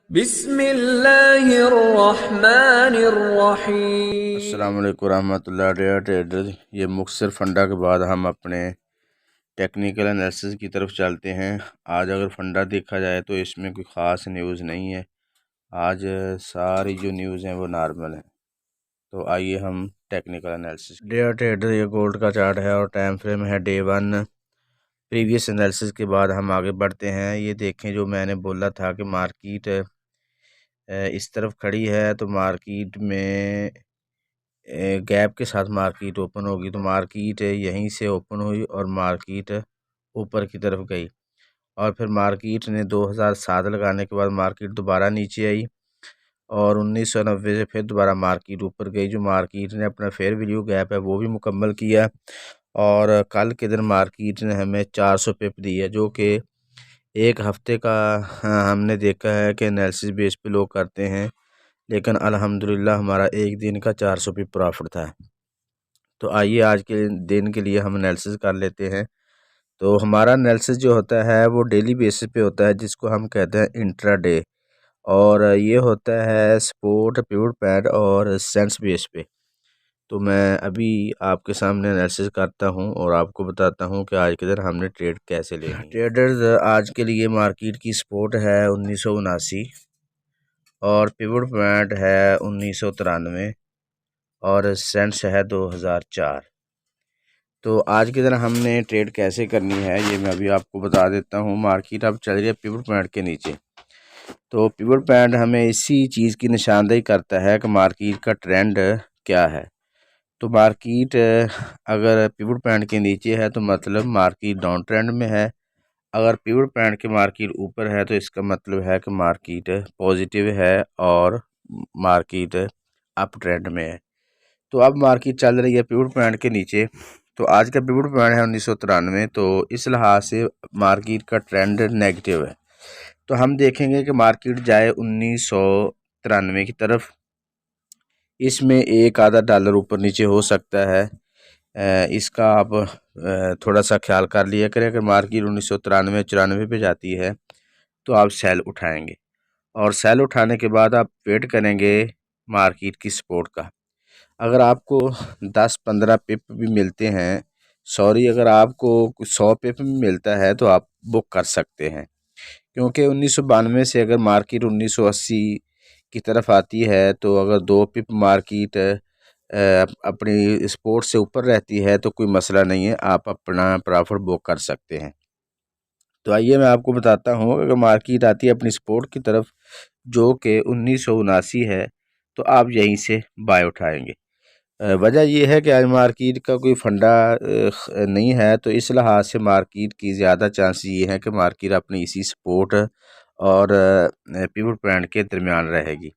बिस्मिल्लाहिर्रहमानिर्रहीम। अस्सलाम वालेकुम रहमतुल्लाह ट्रेडर। ये मुख्तसर फंडा के बाद हम अपने टेक्निकल एनालिसिस की तरफ चलते हैं। आज अगर फंडा देखा जाए तो इसमें कोई ख़ास न्यूज़ नहीं है। आज सारी जो न्यूज़ हैं वो नॉर्मल हैं। तो आइए हम टेक्निकल एनालिसिस डे ट्रेडर, ये गोल्ड का चार्ट है और टाइम फ्रेम है डे 1। प्रीवियस एनालिसिस के बाद हम आगे बढ़ते हैं। ये देखें, जो मैंने बोला था कि मार्केट इस तरफ खड़ी है तो मार्केट में गैप के साथ मार्केट ओपन होगी। तो मार्केट यहीं से ओपन हुई और मार्केट ऊपर की तरफ गई और फिर मार्केट ने 2007 लगाने के बाद मार्केट दोबारा नीचे आई और 1990 से फिर दोबारा मार्केट ऊपर गई। जो मार्केट ने अपना फेयर वैल्यू गैप है वो भी मुकम्मल किया और कल के दिन मार्केट ने हमें 400 पिप दी है, जो कि एक हफ्ते का हमने देखा है कि एनालिसिस बेस पे लोग करते हैं, लेकिन अल्हम्दुलिल्लाह हमारा एक दिन का 400 पिप प्रॉफिट था। तो आइए आज के दिन के लिए हम एनालिसिस कर लेते हैं। तो हमारा एनालिसिस जो होता है वो डेली बेसिस पे होता है, जिसको हम कहते हैं इंट्राडे, और ये होता है सपोर्ट, पिवट पैड और सेंस बेस पे। तो मैं अभी आपके सामने एनालिसिस करता हूँ और आपको बताता हूँ कि आज के दिन हमने ट्रेड कैसे लेनी है। ट्रेडर्स, आज के लिए मार्केट की सपोर्ट है 1979 और पिवट पैड है 1993 और सेंस है 2004। तो आज के दिन हमने ट्रेड कैसे करनी है ये मैं अभी आपको बता देता हूँ। मार्केट अब चल रही है पिवट पॉइंट के नीचे। तो पिवट पॉइंट हमें इसी चीज़ की निशानदेही करता है कि मार्केट का ट्रेंड क्या है। तो मार्केट अगर पिवट पॉइंट के नीचे है तो मतलब मार्केट डाउन ट्रेंड में है। अगर पिवट पॉइंट के मार्केट ऊपर है तो इसका मतलब है कि मार्केट पॉजिटिव है और मार्केट अप ट्रेंड में है। तो अब मार्केट चल रही है पिवट पॉइंट के नीचे। तो आज का पिवट पॉइंट है 1993। तो इस लिहाज से मार्केट का ट्रेंड नेगेटिव है। तो हम देखेंगे कि मार्केट जाए 1993 की तरफ। इसमें एक आधा डॉलर ऊपर नीचे हो सकता है। इसका आप थोड़ा सा ख्याल कर लिया करें। अगर मार्केट 1993 94 पे जाती है तो आप सेल उठाएंगे और सेल उठाने के बाद आप वेट करेंगे मार्केट की सपोर्ट का। अगर आपको 10-15 पिप भी मिलते हैं, सॉरी, अगर आपको 100 पिप भी मिलता है तो आप बुक कर सकते हैं, क्योंकि 1992 से अगर मार्केट 1980 की तरफ आती है तो अगर 2 पिप मार्केट अपनी सपोर्ट से ऊपर रहती है तो कोई मसला नहीं है, आप अपना प्रॉफिट बुक कर सकते हैं। तो आइए मैं आपको बताता हूँ, अगर मार्केट आती है अपनी सपोर्ट की तरफ जो कि 1979 है तो आप यहीं से बाय उठाएंगे। वजह यह है कि आज मार्केट का कोई फंडा नहीं है, तो इस लिहाज से मार्केट की ज़्यादा चांस ये है कि मार्केट अपनी इसी सपोर्ट और पिवट पॉइंट के दरमियान रहेगी।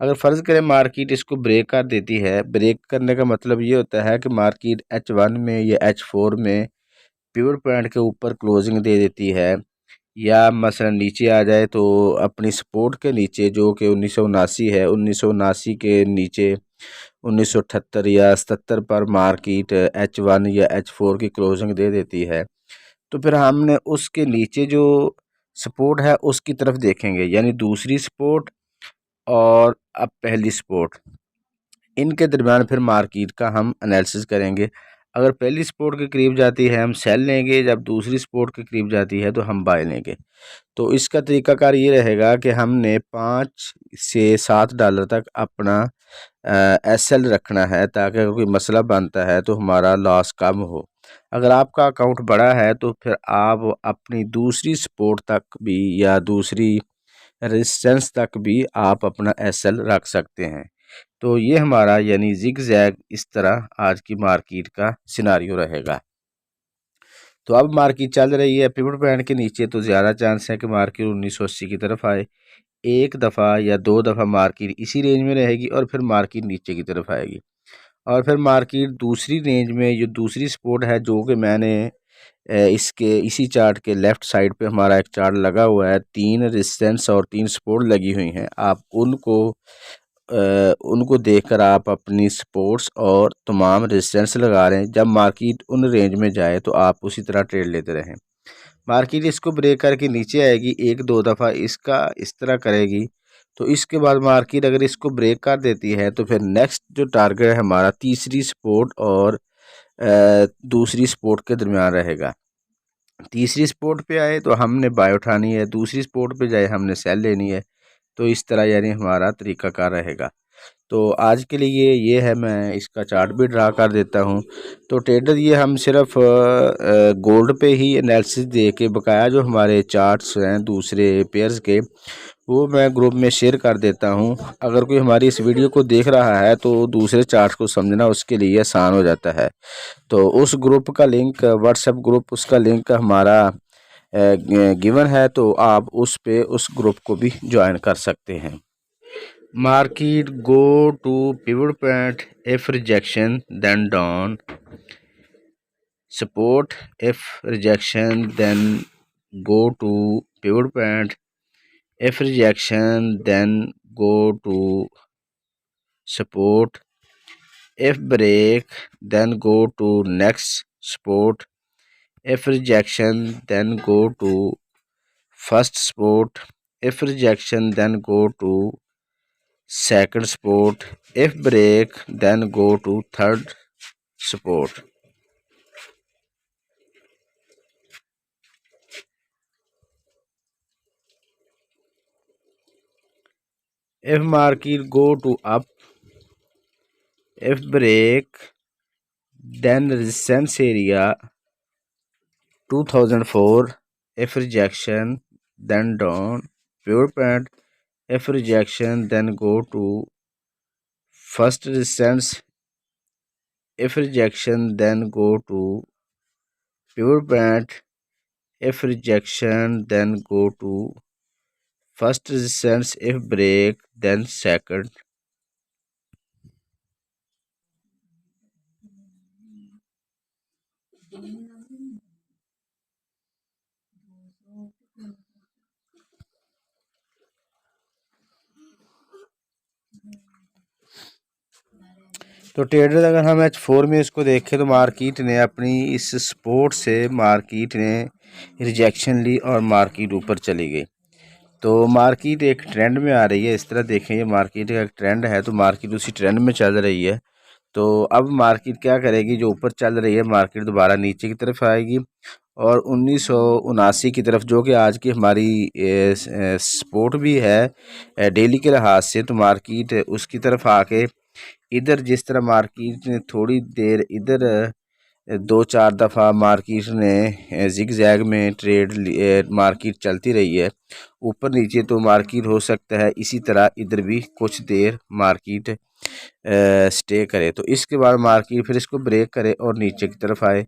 अगर फ़र्ज़ करें मार्केट इसको ब्रेक कर देती है, ब्रेक करने का मतलब ये होता है कि मार्केट H1 में या H4 में पिवट पॉइंट के ऊपर क्लोजिंग दे देती है, या मसलन नीचे आ जाए तो अपनी सपोर्ट के नीचे जो कि 1979 है, 1979 के नीचे 1978 या 77 पर मार्केट H1 या H4 की क्लोजिंग दे देती है, तो फिर हमने उसके नीचे जो सपोर्ट है उसकी तरफ देखेंगे, यानी दूसरी सपोर्ट और अब पहली सपोर्ट, इनके दरमियान फिर मार्केट का हम एनालिसिस करेंगे। अगर पहली सपोर्ट के करीब जाती है हम सेल लेंगे, जब दूसरी सपोर्ट के करीब जाती है तो हम बाय लेंगे। तो इसका तरीकाकार ये रहेगा कि हमने 5 से 7 डॉलर तक अपना एसएल रखना है, ताकि अगर कोई मसला बनता है तो हमारा लॉस कम हो। अगर आपका अकाउंट बड़ा है तो फिर आप अपनी दूसरी सपोर्ट तक भी या दूसरी रेजिस्टेंस तक भी आप अपना एसएल रख सकते हैं। तो ये हमारा यानी जिग जैग इस तरह आज की मार्केट का सिनारियो रहेगा। तो अब मार्केट चल रही है पिवट पॉइंट के नीचे, तो ज़्यादा चांस है कि मार्केट 1980 की तरफ आए। एक दफ़ा या 2 दफ़ा मार्केट इसी रेंज में रहेगी और फिर मार्केट नीचे की तरफ आएगी और फिर मार्केट दूसरी रेंज में, जो दूसरी सपोर्ट है जो कि मैंने इसके इसी चार्ट के लेफ़्ट साइड पे हमारा एक चार्ट लगा हुआ है, 3 रेजिस्टेंस और 3 सपोर्ट लगी हुई हैं। आप उनको देखकर आप अपनी सपोर्ट्स और तमाम रेजिस्टेंस लगा रहे हैं। जब मार्केट उन रेंज में जाए तो आप उसी तरह ट्रेड लेते रहें। मार्केट इसको ब्रेक करके नीचे आएगी, 1-2 दफ़ा इसका इस तरह करेगी तो इसके बाद मार्केट अगर इसको ब्रेक कर देती है तो फिर नेक्स्ट जो टारगेट है हमारा तीसरी सपोर्ट और दूसरी सपोर्ट के दरमियान रहेगा। तीसरी सपोर्ट पे आए तो हमने बाय उठानी है, दूसरी सपोर्ट पे जाए हमने सेल लेनी है। तो इस तरह यानी हमारा तरीक़ाकार रहेगा। तो आज के लिए ये है, मैं इसका चार्ट भी ड्रा कर देता हूँ। तो ट्रेडर ये हम सिर्फ गोल्ड पे ही एनालिसिस दे के बकाया जो हमारे चार्ट्स हैं दूसरे पेयर्स के वो मैं ग्रुप में शेयर कर देता हूँ। अगर कोई हमारी इस वीडियो को देख रहा है तो दूसरे चार्ट को समझना उसके लिए आसान हो जाता है। तो उस ग्रुप का लिंक, व्हाट्सएप ग्रुप, उसका लिंक हमारा गिवन है, तो आप उस पे उस ग्रुप को भी ज्वाइन कर सकते हैं। Market go to pivot point if rejection then down, support if rejection then go to pivot point, if rejection then go to support, if break then go to next support, if rejection then go to first support, if rejection then go to second support, if break then go to third support। If market go to up, if break then resistance area 2004, if rejection then down pivot point, if rejection then go to first resistance, if rejection then go to pivot point, if rejection then go to first resistance, if break then second। तो trader अगर हम H4 में इसको देखें तो market ने अपनी इस सपोर्ट से मार्केट ने रिजेक्शन ली और मार्केट ऊपर चली गई। तो मार्केट एक ट्रेंड में आ रही है, इस तरह देखें ये मार्केट का एक ट्रेंड है, तो मार्केट उसी ट्रेंड में चल रही है। तो अब मार्केट क्या करेगी, जो ऊपर चल रही है मार्केट दोबारा नीचे की तरफ आएगी और 1979 की तरफ, जो कि आज की हमारी सपोर्ट भी है डेली के लिहाज से, तो मार्केट उसकी तरफ आके इधर जिस तरह मार्केट ने थोड़ी देर इधर दो चार दफ़ा मार्केट ने जिग जैग में ट्रेड मार्केट चलती रही है ऊपर नीचे, तो मार्केट हो सकता है इसी तरह इधर भी कुछ देर मार्केट स्टे करे। तो इसके बाद मार्केट फिर इसको ब्रेक करे और नीचे की तरफ आए,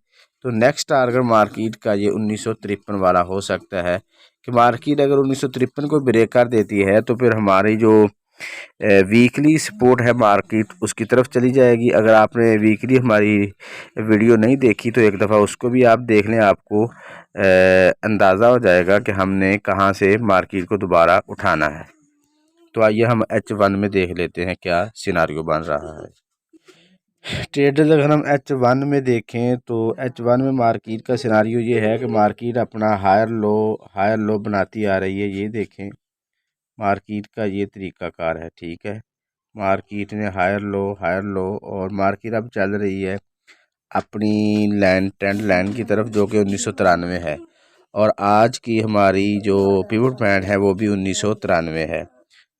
तो नेक्स्ट टारगेट मार्केट का ये 1953 वाला हो सकता है कि मार्केट अगर 1953 को ब्रेक कर देती है तो फिर हमारी जो वीकली सपोर्ट है मार्केट उसकी तरफ चली जाएगी। अगर आपने वीकली हमारी वीडियो नहीं देखी तो एक दफ़ा उसको भी आप देख लें, आपको अंदाज़ा हो जाएगा कि हमने कहाँ से मार्केट को दोबारा उठाना है। तो आइए हम H1 में देख लेते हैं क्या सिनारियो बन रहा है। ट्रेडर्स अगर हम H1 में देखें तो H1 में मार्केट का सिनारियो ये है कि मार्केट अपना हायर लो बनाती आ रही है। ये देखें मार्केट का ये तरीक़ाकार है, ठीक है। मार्केट ने हायर लो और मार्केट अब चल रही है अपनी ट्रेंड लाइन की तरफ, जो कि 1993 है, और आज की हमारी जो पिवट पॉइंट है वो भी 1993 है।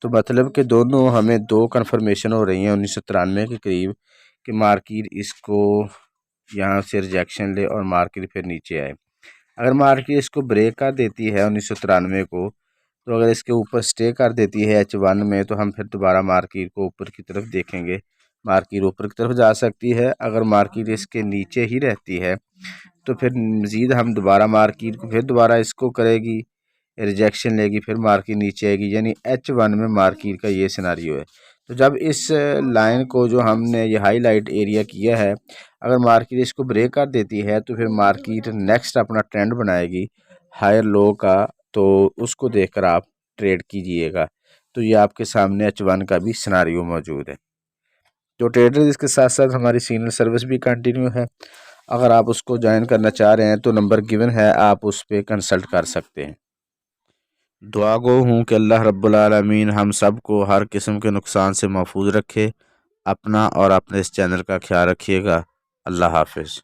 तो मतलब कि दोनों हमें दो कन्फर्मेशन हो रही हैं 1993 के करीब कि मार्केट इसको यहाँ से रिजेक्शन ले और मार्केट फिर नीचे आए। अगर मार्केट इसको ब्रेक कर देती है 1993 को, तो अगर इसके ऊपर स्टे कर देती है H1 में, तो हम फिर दोबारा मार्केट को ऊपर की तरफ देखेंगे। मार्केट ऊपर की तरफ जा सकती है। अगर मार्केट इसके नीचे ही रहती है तो फिर मज़ीद हम दोबारा मार्केट को फिर दोबारा इसको करेगी, रिजेक्शन लेगी, फिर मार्केट नीचे आएगी। यानी H1 में मार्केट का ये सिनारियो है। तो जब इस लाइन को जो हमने ये हाईलाइट एरिया किया है, अगर मार्केट इसको ब्रेक कर देती है तो फिर मार्केट नेक्स्ट अपना ट्रेंड बनाएगी हायर लो का, तो उसको देखकर आप ट्रेड कीजिएगा। तो ये आपके सामने H1 का भी सिनारियो मौजूद है। तो ट्रेडर इसके साथ साथ हमारी सीनियर सर्विस भी कंटिन्यू है। अगर आप उसको ज्वाइन करना चाह रहे हैं तो नंबर गिवन है, आप उस पर कंसल्ट कर सकते हैं। दुआ गो हूँ कि अल्लाह रब्बुल आलमीन हम सब को हर किस्म के नुकसान से महफूज रखे। अपना और अपने इस चैनल का ख्याल रखिएगा। अल्लाह हाफिज़।